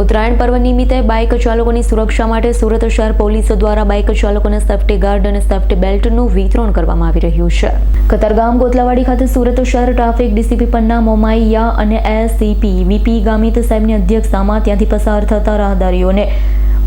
ઉત્તરાયણ પર્વ નિમિત્તે બાઇક ચાલકોની સુરક્ષા માટે સુરત શહેર પોલીસ દ્વારા બાઇક ચાલકોને સેફ્ટી ગાર્ડ અને સેફ્ટી બેલ્ટનું વિતરણ કરવામાં આવી રહ્યું છે। કતારગામ ગોતલાવાડી ખાતે સુરત શહેર ટ્રાફિક ડીસીપી પન્ના મોમાઈયા અને એસસીપી વીપી ગામિત સાહેબની અધ્યક્ષતામાં ત્યાંથી પસાર થતા રાહદારીઓને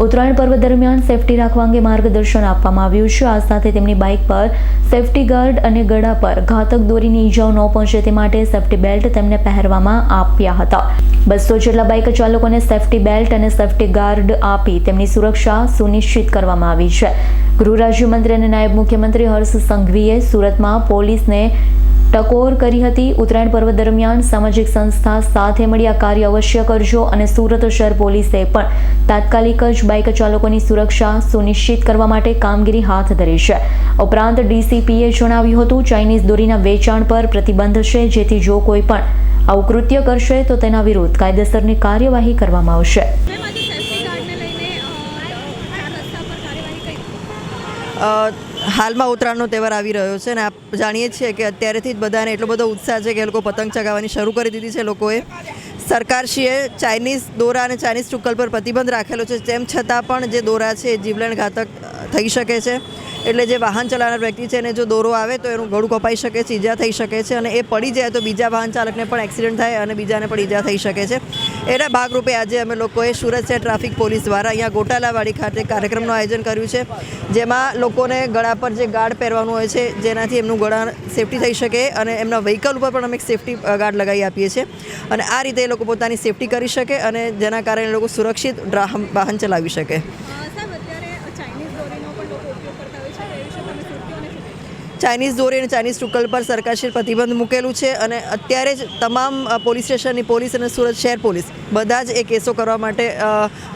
ઉત્તરાયણ પર્વ દરમિયાન સેફ્ટી રાખવા અંગે માર્ગદર્શન આપવામાં આવ્યું છે। આ સાથે તેમની બાઇક પર સેફ્ટી ગાર્ડ અને ગળા પર ઘાતક દોરીની ઈજાઓ ન પહોંચે તે માટે સેફ્ટી બેલ્ટ તેમને પહેરવામાં આવ્યા હતા। 200 જેટલા બાઇક ચાલકોને સેફ્ટી બેલ્ટ અને સેફ્ટી ગાર્ડ આપી તેમની સુરક્ષા સુનિશ્ચિત કરવામાં આવી છે। ગૃહ રાજ્યમંત્રી અને નાયબ મુખ્યમંત્રી હર્ષ સંઘવીએ સુરતમાં પોલીસને ટકોર કરી હતી। ઉત્તરાયણ પર્વ દરમિયાન સામાજિક સંસ્થા સાથે મળી આ કાર્ય અવશ્ય કરજો અને સુરત શહેર પોલીસે પણ તાત્કાલિક જ બાઇક ચાલકોની સુરક્ષા સુનિશ્ચિત કરવા માટે કામગીરી હાથ ધરી છે। ઉપરાંત ડીસીપીએ જણાવ્યું હતું ચાઇનીઝ દોરીના વેચાણ પર પ્રતિબંધ છે, જેથી જો કોઈ પણ આવું કૃત્ય કરશે તો તેના વિરુદ્ધ કાયદેસરની કાર્યવાહી કરવામાં આવશે। હાલમાં ઉત્તરાયણનો તહેવાર આવી રહ્યો છે અને આપ જાણીએ છીએ કે અત્યારેથી જ બધાને એટલો બધો ઉત્સાહ છે કે એ લોકો પતંગ ચગાવવાની શરૂ કરી દીધી છે। લોકોએ સરકારશ્રીએ ચાઇનીઝ દોરા અને ચાઇનીઝ ટુક્કલ પર પ્રતિબંધ રાખેલો છે, તેમ છતાં પણ જે દોરા છે એ જીવલેણ ઘાતક થઈ શકે છે। એટલે જે વાહન ચલાવનાર વ્યક્તિ છે એને જો દોરો આવે તો એનું ગળું કપાઈ શકે છે, ઈજા થઈ શકે છે અને એ પડી જાય તો બીજા વાહન ચાલકને પણ એક્સિડન્ટ થાય અને બીજાને પણ ઈજા થઈ શકે છે। એના ભાગરૂપે આજે અમે લોકોએ સુરત શહેર ટ્રાફિક પોલીસ દ્વારા અહીંયા ગોટાલાવાડી ખાતે કાર્યક્રમનું આયોજન કર્યું છે, જેમાં લોકોને ગળા પર જે ગાર્ડ પહેરવાનું હોય છે જેનાથી એમનું ગળા સેફ્ટી થઈ શકે અને એમના વ્હીકલ ઉપર પણ અમે સેફ્ટી ગાર્ડ લગાવી આપીએ છીએ અને આ રીતે એ લોકો પોતાની સેફ્ટી કરી શકે અને જેના કારણે લોકો સુરક્ષિત વાહન ચલાવી શકે। ચાઇનીઝ દોરી અને ચાઇનીઝ ટુક્કલ પર સરકારશ્રીએ પ્રતિબંધ મૂકેલું છે અને અત્યારે જ તમામ પોલીસ સ્ટેશનની પોલીસ અને સુરત શહેર પોલીસ બધા જ એ કેસો કરવા માટે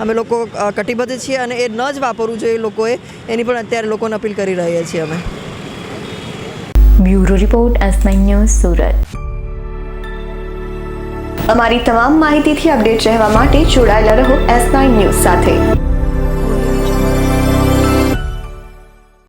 અમે લોકો કટિબદ્ધ છીએ અને એ ન જ વાપરવું જોઈએ લોકોએ, એની પણ અત્યારે લોકોને અપીલ કરી રહ્યા છીએ અમે। Bureau report S9 news Surat. અમારી તમામ માહિતીથી અપડેટ રહેવા માટે જોડાયેલા રહો S9 ન્યૂઝ સાથે।